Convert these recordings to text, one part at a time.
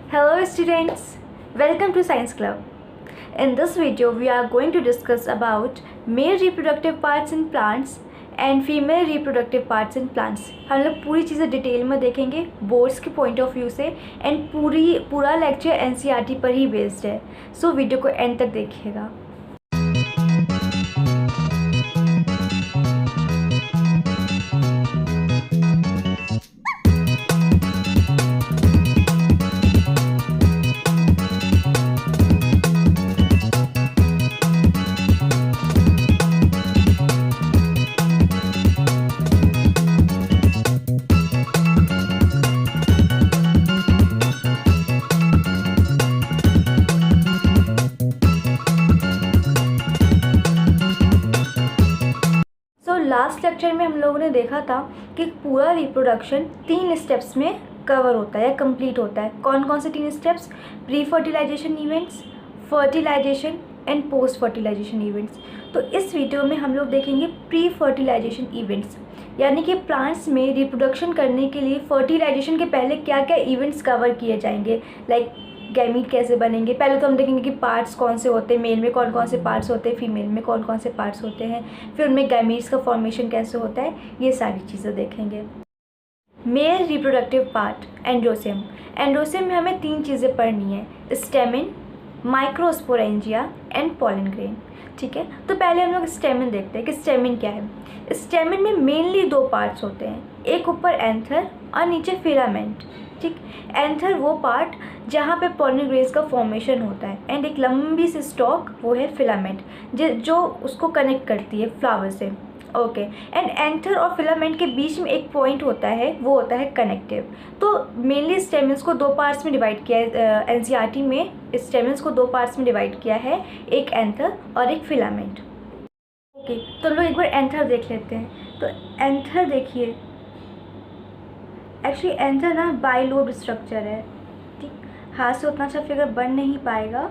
Hello students, welcome to Science Club. In this video we are going to discuss about male reproductive parts in plants and female reproductive parts in plants. हम लोग पूरी चीज़ें detail में देखेंगे boards के point of view से and पूरा lecture NCERT पर ही बेस्ड है, सो वीडियो को एंड तक देखिएगा. लास्ट लेक्चर में हम लोगों ने देखा था कि पूरा रिप्रोडक्शन 3 स्टेप्स में कवर होता है या कंप्लीट होता है. कौन कौन से 3 steps? Pre fertilization events, fertilization and post fertilization events. तो इस वीडियो में हम लोग देखेंगे प्री फर्टिलाइजेशन इवेंट्स, यानी कि प्लांट्स में रिप्रोडक्शन करने के लिए फर्टिलाइजेशन के पहले क्या क्या इवेंट्स कवर किए जाएंगे. लाइक गैमीट कैसे बनेंगे. पहले तो हम देखेंगे कि पार्ट्स कौन से होते हैं, मेल में कौन कौन से पार्ट्स होते हैं, फीमेल में कौन कौन से पार्ट्स होते हैं, फिर उनमें गैमीट्स का फॉर्मेशन कैसे होता है, ये सारी चीज़ें देखेंगे. Male reproductive part androecium. Androecium में हमें 3 चीज़ें पढ़नी है, stamen, microsporangia and pollen grain. ठीक है, तो पहले हम लोग स्टेमिन देखते हैं कि स्टेमिन क्या है. स्टेमिन में मेनली 2 पार्ट्स होते हैं, एक ऊपर एंथर और नीचे फिलामेंट. ठीक, एंथर वो पार्ट जहाँ पे पॉलन ग्रेन्स का फॉर्मेशन होता है एंड एक लंबी सी स्टॉक वो है फिलामेंट जो उसको कनेक्ट करती है फ्लावर से. ओके, एंड एंथर और फिलामेंट के बीच में एक पॉइंट होता है, वो होता है कनेक्टिव. तो मेनली स्टेमिन्स को 2 पार्ट्स में डिवाइड किया है. NCERT में स्टेमिन्स को 2 पार्ट्स में डिवाइड किया है, एक एंथर और एक फिलामेंट. ओके, तो लोग एक बार एंथर देख लेते हैं. तो एंथर देखिए, एक्चुअली एंथर ना बाइलोब स्ट्रक्चर है. ठीक, हाथ से उतना अच्छा फिगर बन नहीं पाएगा.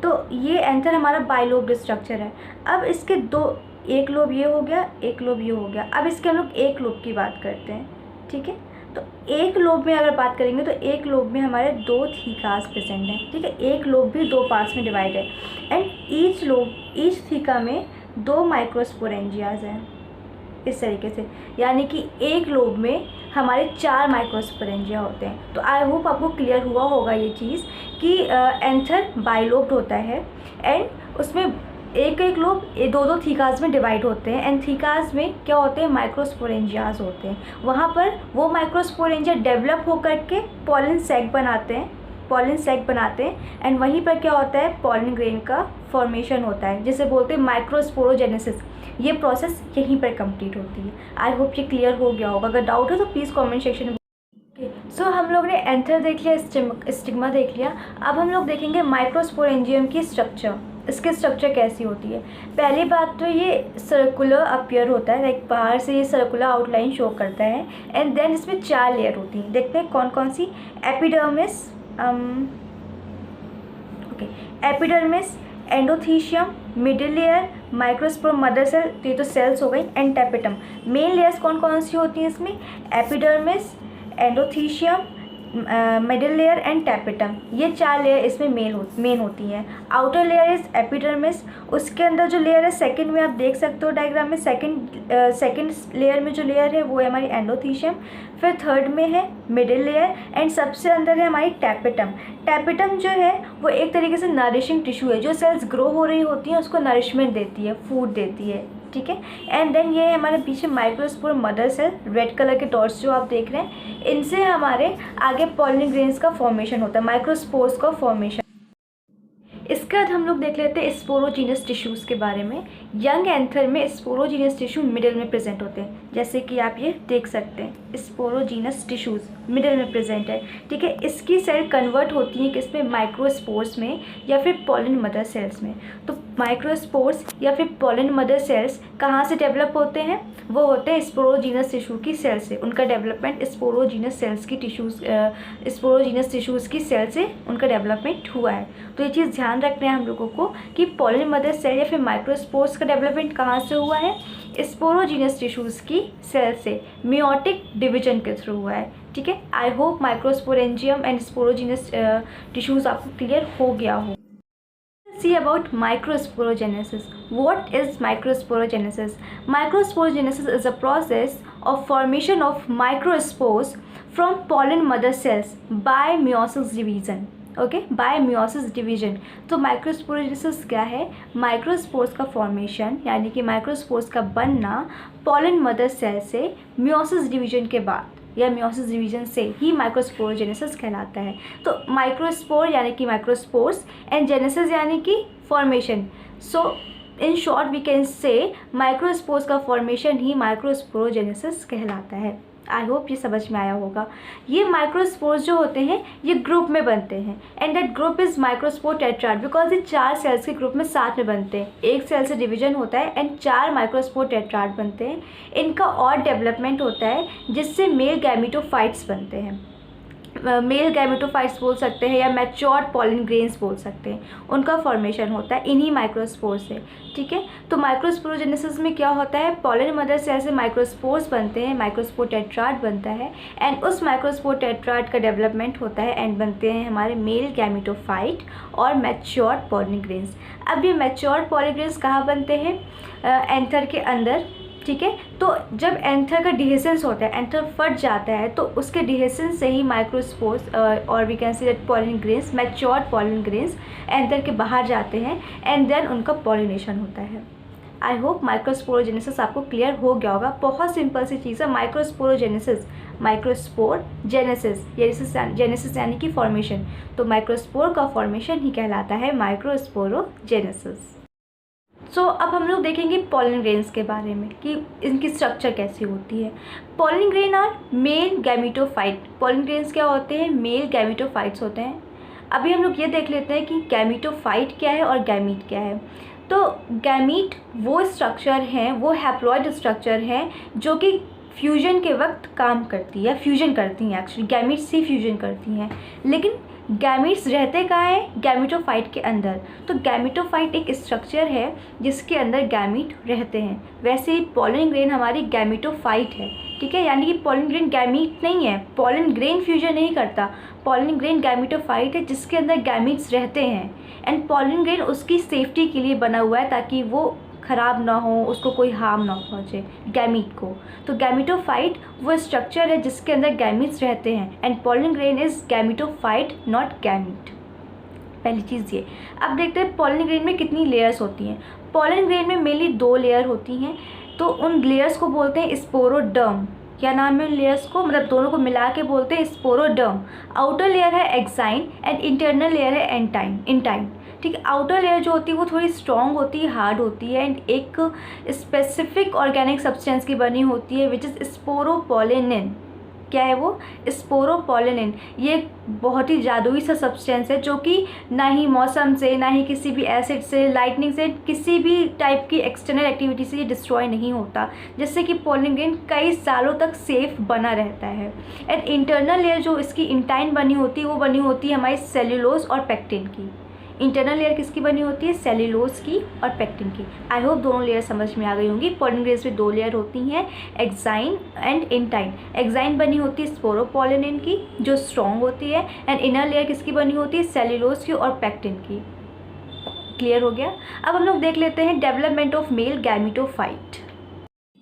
तो ये एंथर हमारा बाइलोब स्ट्रक्चर है. अब इसके एक लोब ये हो गया, एक लोब ये हो गया. अब इसके हम लोग एक लोब की बात करते हैं. ठीक है, तो एक लोब में अगर बात करेंगे तो एक लोब में हमारे 2 थीकास प्रेजेंट हैं. ठीक है, एक लोब भी 2 पार्ट्स में डिवाइड है एंड ईच थीका में 2 माइक्रोस्पोरेंजियाज हैं. इस तरीके से, यानी कि एक लोब में हमारे 4 माइक्रोस्पोरेंजिया होते हैं. तो आई होप आपको क्लियर हुआ होगा ये चीज़ कि एंथर बाइलोब्ड होता है एंड उसमें एक लोब 2 थीकाज में डिवाइड होते हैं एंड थीकाज में क्या होते हैं, माइक्रोस्पोरेंजियाज होते हैं. वहाँ पर वो माइक्रोस्पोरेंजिया डेवलप होकर के पॉलन सैक बनाते हैं एंड वहीं पर क्या होता है, पॉलन ग्रेन का फॉर्मेशन होता है, जिसे बोलते हैं माइक्रोस्पोरोजेनेसिस. ये प्रोसेस यहीं पर कंप्लीट होती है. आई होप ये क्लियर हो गया होगा. अगर डाउट हो तो प्लीज़ कमेंट सेक्शन में. सो हम लोग ने एंथर देख लिया, स्टिग्मा देख लिया. अब हम लोग देखेंगे माइक्रोस्पोरेंजियम की स्ट्रक्चर. इसकी स्ट्रक्चर कैसी होती है? पहली बात तो ये सर्कुलर अपीयर होता है, लाइक बाहर से ये सर्कुलर आउटलाइन शो करता है एंड देन इसमें 4 लेयर होती हैं. देखते हैं कौन कौन सी. Epidermis, endothecium, middle layer, microspore mother cell, तो ये तो सेल्स हो गई, एंड टैपेटम. मेन लेयर्स कौन कौन सी होती हैं इसमें? Epidermis, endothecium, middle layer and tapetum. ये 4 लेयर इसमें मेन होती हैं. Outer layer is epidermis. उसके अंदर जो लेयर है सेकंड में आप देख सकते हो डायग्राम में, सेकंड लेयर में जो लेयर है वो है हमारी एंडोथीशियम. फिर थर्ड में है मिडिल लेयर एंड सबसे अंदर है हमारी टैपेटम. टैपेटम जो है वो एक तरीके से नरिशिंग टिश्यू है, जो सेल्स ग्रो हो रही होती हैं उसको नरिशमेंट देती है, फूड देती है. ठीक है, एंड देन ये हमारे पीछे microspore mother cell, red colour के डॉट्स जो आप देख रहे हैं, इनसे हमारे आगे पॉलन ग्रेन्स का फॉर्मेशन होता है, माइक्रोस्पोर्स का फॉर्मेशन. इसके बाद हम लोग देख लेते हैं स्पोरोजीनस टिश्यूज़ के बारे में. यंग एंथर में स्पोरोजीनस टिश्यू मिडिल में प्रेजेंट होते हैं, जैसे कि आप ये देख सकते हैं, स्पोरोजीनस टिश्यूज़ मिडिल में प्रेजेंट है. ठीक है, इसकी सेल कन्वर्ट होती हैं किसमें, माइक्रोस्पोर्स में या फिर पॉलन मदर सेल्स में. तो माइक्रोस्पोर्स या फिर पॉलन मदर सेल्स कहाँ से डेवलप होते हैं? वो होते हैं स्पोरोजीनस टिश्यू की सेल से। उनका डेवलपमेंट स्पोरोजीनस टिश्यूज़ की सेल से उनका डेवलपमेंट हुआ है। तो ये चीज़ ध्यान रखना है हम लोगों को कि पॉलन मदर सेल या फिर माइक्रोस्पोर्स का डेवलपमेंट कहाँ से हुआ है? स्पोरोजीनस टिश्यूज़ की सेल से मियोटिक डिवीजन के थ्रू हुआ है। ठीक है, I hope microsporangium and sporogenous tissues आपको क्लियर हो गया हो। See about microsporogenesis. What is microsporogenesis? Microsporogenesis is a process of formation of microspores from pollen mother cells by meiosis division. Okay, bye meiosis division. तो microsporogenesis क्या है? Microspores का formation यानी कि माइक्रोस्पोर्स का बनना पॉलन मदर सेल से meiosis division के बाद या मियोसिस डिवीजन से ही माइक्रोस्पोरोजेनेसिस कहलाता है। तो माइक्रोस्पोर यानी कि माइक्रोस्पोर्स एंड जेनेसिस यानी कि formation. So in short we can say microspores का फॉर्मेशन ही माइक्रोस्पोरोजेनेसिस कहलाता है। आई होप ये समझ में आया होगा। ये माइक्रोस्पोर्स जो होते हैं ये ग्रुप में बनते हैं and that group is microspore tetrad because ये 4 सेल्स के ग्रुप में साथ में बनते हैं। एक सेल से डिवीजन होता है एंड 4 माइक्रोस्पोर टेट्राड बनते हैं। इनका और डेवलपमेंट होता है जिससे मेल गैमेटोफाइट्स बनते हैं। मेल गैमेटोफाइट्स बोल सकते हैं या मैच्योर्ड पॉलन ग्रेन्स बोल सकते हैं। उनका फॉर्मेशन होता है इन्हीं माइक्रोस्पोर से। ठीक है, तो माइक्रोस्पोरोजेनेसिस में क्या होता है? पॉलन मदर सेल से माइक्रोस्पोर्स बनते हैं, माइक्रोस्पोर टेट्राड बनता है एंड उस माइक्रोस्पोर टेट्राड का डेवलपमेंट होता है एंड बनते हैं हमारे मेल गैमेटोफाइट और मैच्योर्ड पॉलन ग्रेन्स। अब ये मैच्योर्ड पॉलन ग्रेन्स कहाँ बनते हैं? एंथर के अंदर। ठीक है, तो जब एंथर का डिहेसेंस होता है, एंथर फट जाता है, तो उसके डिहेसेंस से ही माइक्रोस्पोर्स और we can see that pollen grains, matured pollen grains anther के बाहर जाते हैं एंड देन उनका पॉलिनेशन होता है। आई होप माइक्रोस्पोरोजेनेसिस आपको क्लियर हो गया होगा। बहुत सिंपल सी चीज़ है माइक्रोस्पोरोजेनेसिस, माइक्रोस्पोर जेनेसिस, जेनेसिस यानी कि फॉर्मेशन। तो माइक्रोस्पोर का फॉर्मेशन ही कहलाता है माइक्रोस्पोरोजेनेसिस। सो अब हम लोग देखेंगे पॉलन ग्रेन्स के बारे में कि इनकी स्ट्रक्चर कैसी होती है। Pollen grain are male gametophyte. Pollen grains क्या होते हैं? मेल गैमेटोफाइट्स होते हैं। अभी हम लोग ये देख लेते हैं कि गैमेटोफाइट क्या है और गैमीट क्या है। तो गैमीट वो स्ट्रक्चर हैं, वो हैप्लॉइड स्ट्रक्चर हैं जो कि फ्यूजन के वक्त काम करती है, फ्यूजन करती हैं। एक्चुअली गैमीट्स ही फ्यूजन करती हैं, लेकिन गैमीट्स रहते कहाँ हैं? गैमेटोफाइट के अंदर। तो गैमेटोफाइट एक स्ट्रक्चर है जिसके अंदर गैमीट रहते हैं। वैसे ही पॉलन ग्रेन हमारी गैमेटोफाइट है। ठीक है, यानी कि पॉलन ग्रेन गैमीट नहीं है, पॉलन ग्रेन फ्यूजन नहीं करता। पॉलन ग्रेन गैमेटोफाइट है जिसके अंदर गैमीट्स रहते हैं एंड पॉलन ग्रेन उसकी सेफ्टी के लिए बना हुआ है ताकि वो ख़राब ना हो, उसको कोई हार्म ना पहुँचे गैमीट को। तो गैमेटोफाइट वो स्ट्रक्चर है जिसके अंदर गैमीट्स रहते हैं and pollen grain is gametophyte not gamete. पहली चीज़ ये। अब देखते हैं पॉलन ग्रेन में कितनी लेयर्स होती हैं। पॉलन ग्रेन में मेनली 2 लेयर होती हैं। तो उन लेयर्स को बोलते हैं स्पोरोडर्म। क्या नाम है उन लेयर्स को? मतलब दोनों को मिला के बोलते हैं स्पोरोडर्म। आउटर लेयर है एक्साइन एंड इंटरनल लेयर है इंटाइन। ठीक है, आउटर लेयर जो होती है वो थोड़ी स्ट्रॉन्ग होती है, हार्ड होती है एंड एक स्पेसिफिक ऑर्गेनिक सब्सटेंस की बनी होती है विच इज़ स्पोरोपोलिनिन। क्या है वो? स्पोरोपोलिनिन। ये बहुत ही जादुई सा सब्सटेंस है जो कि ना ही मौसम से, ना ही किसी भी एसिड से, लाइटनिंग से, किसी भी टाइप की एक्सटर्नल एक्टिविटी से ये डिस्ट्रॉय नहीं होता, जिससे कि पॉलन ग्रेन कई सालों तक सेफ बना रहता है। एंड इंटरनल लेयर जो इसकी इंटाइन बनी होती है वो बनी होती है हमारी सेल्यूलोज और पेक्टिन की। इंटरनल लेयर किसकी बनी होती है? सेल्यूलोज की और पेक्टिन की। आई होप दोनों लेयर समझ में आ गई होंगी। पॉलन ग्रेन्स में 2 लेयर होती हैं, एक्साइन एंड इंटाइन। एक्साइन बनी होती है स्पोरोपोलिनिन की जो स्ट्रॉन्ग होती है एंड इनर लेयर किसकी बनी होती है? सेल्यूलोज की और पेक्टिन की। क्लियर हो गया? अब हम लोग देख लेते हैं development of male gametophyte.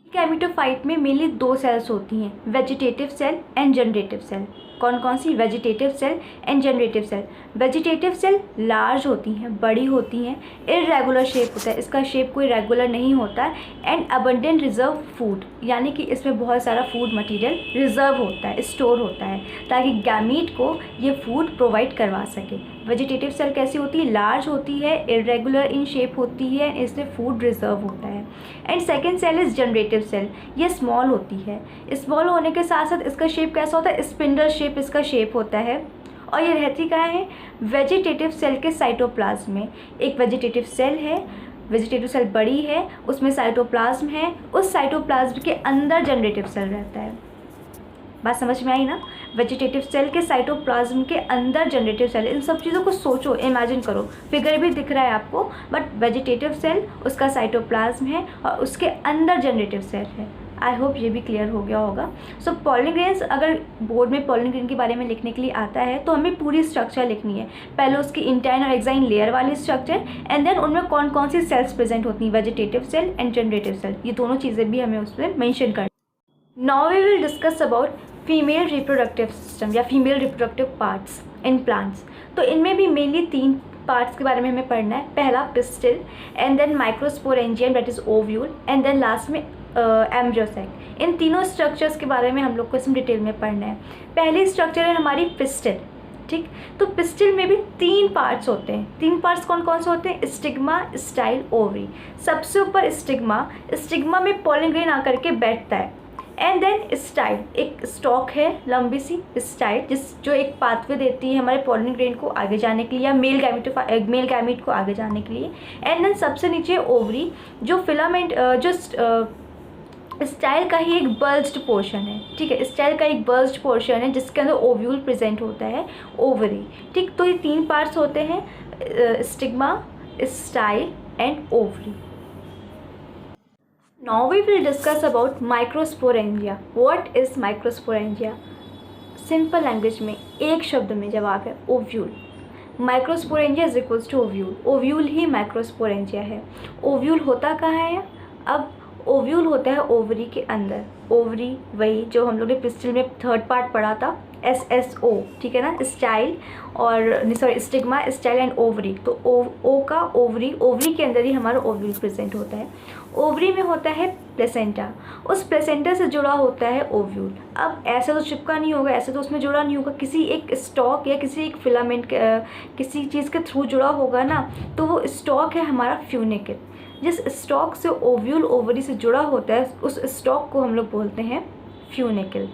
Gametophyte में मेनली 2 सेल्स होती हैं, vegetative cell and generative cell. कौन कौन सी? Vegetative cell and generative cell. Vegetative cell large होती हैं, बड़ी होती हैं, इरेगुलर शेप होता है, इसका शेप कोई रेगुलर नहीं होता एंड अबंडेंट रिजर्व फूड, यानी कि इसमें बहुत सारा फूड मटेरियल रिजर्व होता है, स्टोर होता है ताकि गैमीट को ये फूड प्रोवाइड करवा सके। वेजिटेटिव सेल कैसी होती है? लार्ज होती है, इरेगुलर इन शेप होती है, इसमें फूड रिजर्व होता है। And second cell is generative cell. ये स्मॉल होती है, स्मॉल होने के साथ साथ इसका शेप कैसा होता है? स्पिंडल शेप इसका शेप होता है और ये रहती कहाँ है? वेजिटेटिव सेल के साइटोप्लाज्म में। एक वेजिटेटिव सेल है, वेजिटेटिव सेल बड़ी है, उसमें साइटोप्लाज्म है, उस साइटोप्लाज्म के अंदर जनरेटिव सेल रहता है। बात समझ में आई ना? वेजिटेटिव सेल के साइटोप्लाज्म के अंदर जनरेटिव सेल। इन सब चीज़ों को सोचो, इमेजिन करो। फिगर भी दिख रहा है आपको, बट वेजिटेटिव सेल, उसका साइटोप्लाज्म है और उसके अंदर जनरेटिव सेल है। आई होप ये भी क्लियर हो गया होगा। सो पॉलिन ग्रेन्स, अगर बोर्ड में पॉलिन ग्रेन के बारे में लिखने के लिए आता है तो हमें पूरी स्ट्रक्चर लिखनी है। पहले उसकी इंटाइन और एक्साइन लेयर वाली स्ट्रक्चर, एंड देन उनमें कौन कौन सी सेल्स प्रेजेंट होती हैं, vegetative cell and generative cell. ये दोनों चीज़ें भी हमें उसमें मैंशन करनी। Now we will discuss about female reproductive system या female reproductive parts in plants. तो इनमें भी मेनली 3 पार्ट्स के बारे में हमें पढ़ना है। पहला pistil, and then microsporangium that is ovule, and then last में एम्ब्रियोसेक। इन तीनों स्ट्रक्चर्स के बारे में हम लोग को इसमें डिटेल में पढ़ना है। पहली स्ट्रक्चर है हमारी पिस्टिल, ठीक। तो पिस्टिल में भी 3 पार्ट्स होते हैं। 3 पार्ट्स कौन कौन से होते हैं? Stigma, style, ovary. सबसे ऊपर स्टिग्मा, स्टिग्मा में पॉलिन ग्रेन आकर के बैठता है। एंड देन स्टाइल, एक स्टॉक है लंबी सी स्टाइल, जो एक पाथवे देती है हमारे पॉलिन ग्रेन को आगे जाने के लिए या मेल गैमीट को आगे जाने के लिए। एंड देन सबसे नीचे ओवरी, जो फिलामेंट जो स्टाइल का ही एक बल्ज्ड पोर्शन है, ठीक है। स्टाइल का एक बल्ज्ड पोर्शन है जिसके अंदर ओव्यूल प्रेजेंट होता है, ओवरी, ठीक। तो ये 3 पार्ट्स होते हैं, stigma, style and ovary. Now we will discuss about microsporangia. What is microsporangia? Simple language में एक शब्द में जवाब है ovule. Microsporangia is equals to ovule. Ovule ही माइक्रोस्पोरेंजिया है। ओव्यूल होता कहाँ है? अब ओव्यूल होता है ओवरी के अंदर। ओवरी वही जो हम लोग ने पिस्टिल में 3rd पार्ट पढ़ा था, SSO, ठीक है ना, स्टाइल और sorry stigma, style and ovary. तो ओ का ओवरी, ओवरी के अंदर ही हमारा ओव्यूल प्रेजेंट होता है। ओवरी में होता है प्लेसेंटा, उस प्लेसेंटा से जुड़ा होता है ओव्यूल। अब ऐसा तो चिपका नहीं होगा, ऐसे तो उसमें जुड़ा नहीं होगा, किसी एक स्टॉक या किसी एक फिलामेंट किसी चीज़ के थ्रू जुड़ा होगा ना, तो वो स्टॉक है हमारा फ्यूनिकल। जिस स्टॉक से ओव्यूल ओवरी से जुड़ा होता है उस स्टॉक को हम लोग बोलते हैं फ्यूनिकल।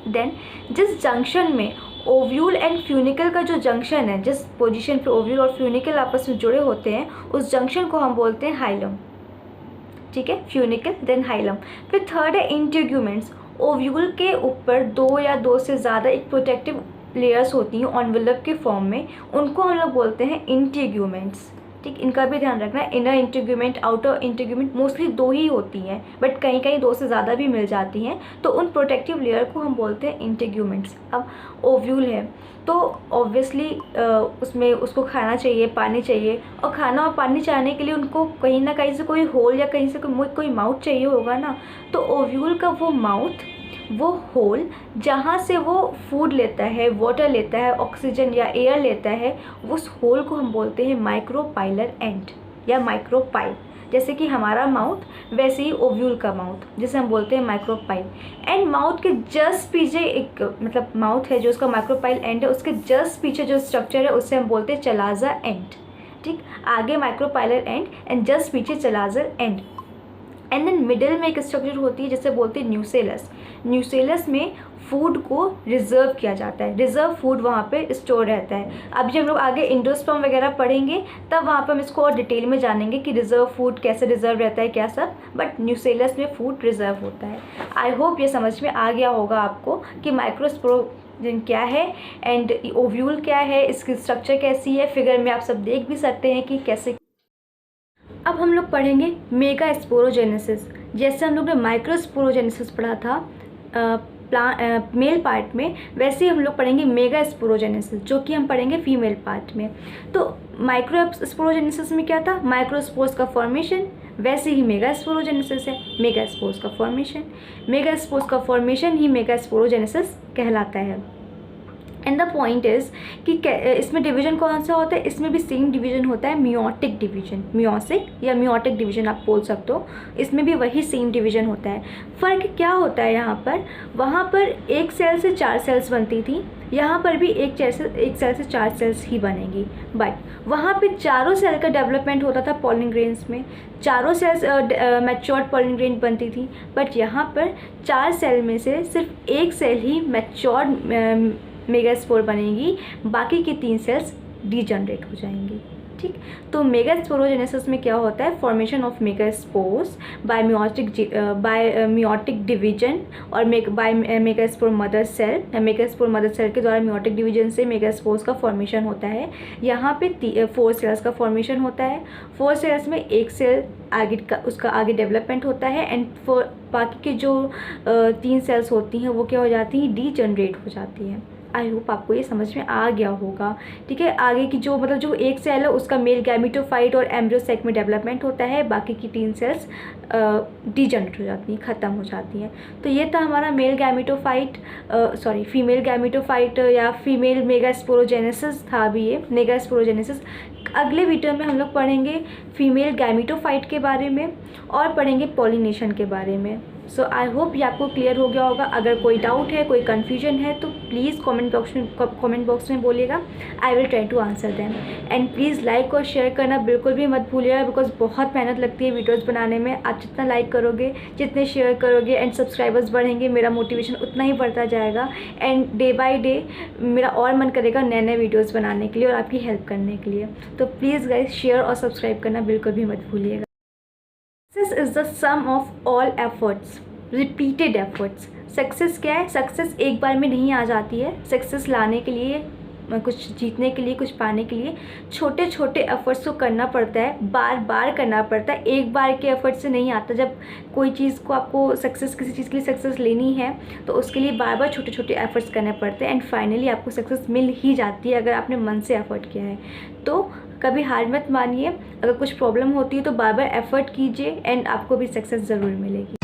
देन जिस जंक्शन में ओव्यूल एंड फ्यूनिकल का जो जंक्शन है, जिस पोजीशन पे ओव्यूल और फ्यूनिकल आपस में जुड़े होते हैं, उस जंक्शन को हम बोलते हैं हाइलम, ठीक है। Funicle then hilum. फिर 3rd है इंटीग्यूमेंट्स। ओव्यूल के ऊपर 2 या 2 से ज़्यादा एक प्रोटेक्टिव लेयर्स होती हैं एनवेलप के फॉर्म में, उनको हम लोग बोलते हैं इंटीग्यूमेंट्स, ठीक। इनका भी ध्यान रखना है। Inner integument, outer integument mostly 2 ही होती हैं, बट कहीं कहीं 2 से ज़्यादा भी मिल जाती हैं, तो उन प्रोटेक्टिव लेयर को हम बोलते हैं इंटीग्यूमेंट्स। अब ओव्यूल है तो ऑब्वियसली उसमें उसको खाना चाहिए, पानी चाहिए, और खाना और पानी चाहने के लिए उनको कहीं ना कहीं से कोई होल या कहीं से कोई माउथ चाहिए होगा ना। तो ओव्यूल का वो माउथ, वो होल जहाँ से वो फूड लेता है, वाटर लेता है, ऑक्सीजन या एयर लेता है, उस होल को हम बोलते हैं माइक्रोपाइलर एंड या माइक्रोपाइल। जैसे कि हमारा माउथ वैसे ही ओव्यूल का माउथ, जिसे हम बोलते हैं माइक्रोपाइल। एंड माउथ के जस्ट पीछे एक मतलब माउथ है जो उसका माइक्रोपाइल एंड है, उसके जस्ट पीछे जो स्ट्रक्चर है उससे हम बोलते हैं चलाजा एंड, ठीक। आगे माइक्रोपाइलर एंड जस्ट पीछे चलाजर एंड। एंड देन मिडिल में एक स्ट्रक्चर होती है जिसे बोलते हैं न्यूसेलस। न्यूसेलस में फूड को रिजर्व किया जाता है, रिजर्व फूड वहाँ पे स्टोर रहता है। अब जब हम लोग आगे एंडोस्पर्म वगैरह पढ़ेंगे तब वहाँ पे हम इसको और डिटेल में जानेंगे कि रिजर्व फूड कैसे रिजर्व रहता है, क्या सब, बट न्यूसेलस में फूड रिजर्व होता है। आई होप ये समझ में आ गया होगा आपको कि माइक्रोस्पोरेंजिया क्या है एंड ओव्यूल क्या है, इसकी स्ट्रक्चर कैसी है। फिगर में आप सब देख भी सकते हैं कि कैसे। अब हम लोग पढ़ेंगे मेगा स्पोरोजेनेसिस। जैसे हम लोग ने माइक्रोस्पोरोजेनेसिस पढ़ा था मेल पार्ट में, वैसे ही हम लोग पढ़ेंगे मेगा स्पोरोजेनेसिस, जो कि हम पढ़ेंगे फीमेल पार्ट में। तो माइक्रो स्पोरोजेनेसिस में क्या था? माइक्रोस्पोर्स का फॉर्मेशन, वैसे ही मेगा स्पोरोजेनेसिस है मेगा स्पोर्स का फॉर्मेशन। मेगा स्पोर्स का फॉर्मेशन ही मेगा स्पोरोजेनेसिस कहलाता है। एंड द पॉइंट इज़ कि इसमें डिवीजन कौन सा होता है? इसमें भी सेम डिवीजन होता है, मियोटिक डिवीजन, मियोसिक या मियोटिक डिवीजन आप बोल सकते हो। इसमें भी वही सेम डिवीजन होता है। फ़र्क क्या होता है यहाँ पर? वहाँ पर एक सेल से 4 सेल्स बनती थी, यहाँ पर भी एक सेल से 4 सेल्स ही बनेंगी, बट वहाँ पे चारों सेल का डेवलपमेंट होता था पॉलिन ग्रेन्स में, चारों सेल्स मैच्योर्ड पॉलिन ग्रेन बनती थी। बट यहाँ पर 4 सेल में से सिर्फ एक सेल ही मैच्योर्ड मेगा स्पोर बनेगी, बाकी की 3 सेल्स डीजनरेट हो जाएंगी। ठीक, तो मेगा स्पोरोजेनेसिस में क्या होता है, formation of megaspores by meiotic division और by megaspore mother cell. Megaspore mother cell के द्वारा मियोटिक डिवीजन से मेगा स्पोर्स का फॉर्मेशन होता है। यहाँ पे 4 सेल्स का फॉर्मेशन होता है। 4 सेल्स में एक सेल उसका आगे डेवलपमेंट होता है एंड बाकी के जो 3 सेल्स होती हैं वो क्या हो जाती हैं, डीजनरेट हो जाती हैं। आई होप आपको ये समझ में आ गया होगा। ठीक है, आगे की जो जो एक सेल है उसका मेल गैमेटोफाइट और एम्ब्रियोसेक में डेवलपमेंट होता है, बाकी की 3 सेल्स डीजनरेट हो जाती हैं, ख़त्म हो जाती हैं। तो ये था हमारा फीमेल गैमेटोफाइट या फीमेल मेगा स्पोरोजेनेसिस था अभी ये मेगा स्पोरोजेनेसिस। अगले वीडियो में हम लोग पढ़ेंगे फीमेल गैमेटोफाइट के बारे में और पढ़ेंगे पॉलिनेशन के बारे में। सो आई होप ये आपको क्लियर हो गया होगा। अगर कोई डाउट है, कोई कन्फ्यूजन है तो प्लीज़ कमेंट बॉक्स में बोलिएगा। I will try to answer them. And please like और शेयर करना बिल्कुल भी मत भूलिएगा, बिकॉज बहुत मेहनत लगती है वीडियोज़ बनाने में। आप जितना लाइक करोगे, जितने शेयर करोगे एंड सब्सक्राइबर्स बढ़ेंगे, मेरा मोटिवेशन उतना ही बढ़ता जाएगा एंड डे बाई डे मेरा और मन करेगा नए नए वीडियोज़ बनाने के लिए और आपकी हेल्प करने के लिए। तो प्लीज़ गाइज शेयर और सब्सक्राइब करना बिल्कुल भी मत भूलिएगा। Success is the sum of all efforts, repeated efforts. Success क्या है, सक्सेस एक बार में नहीं आ जाती है। सक्सेस लाने के लिए, कुछ जीतने के लिए, कुछ पाने के लिए छोटे छोटे एफर्ट्स को करना पड़ता है, बार बार करना पड़ता है। एक बार के एफर्ट से नहीं आता। जब कोई चीज़ को आपको सक्सेस, किसी चीज़ के लिए सक्सेस लेनी है तो उसके लिए बार बार छोटे छोटे एफर्ट्स करने पड़ते हैं एंड फाइनली आपको सक्सेस मिल ही जाती है अगर आपने मन से एफर्ट किया है। तो कभी हार मत मानिए। अगर कुछ प्रॉब्लम होती है तो बार बार एफर्ट कीजिए एंड आपको भी सक्सेस ज़रूर मिलेगी।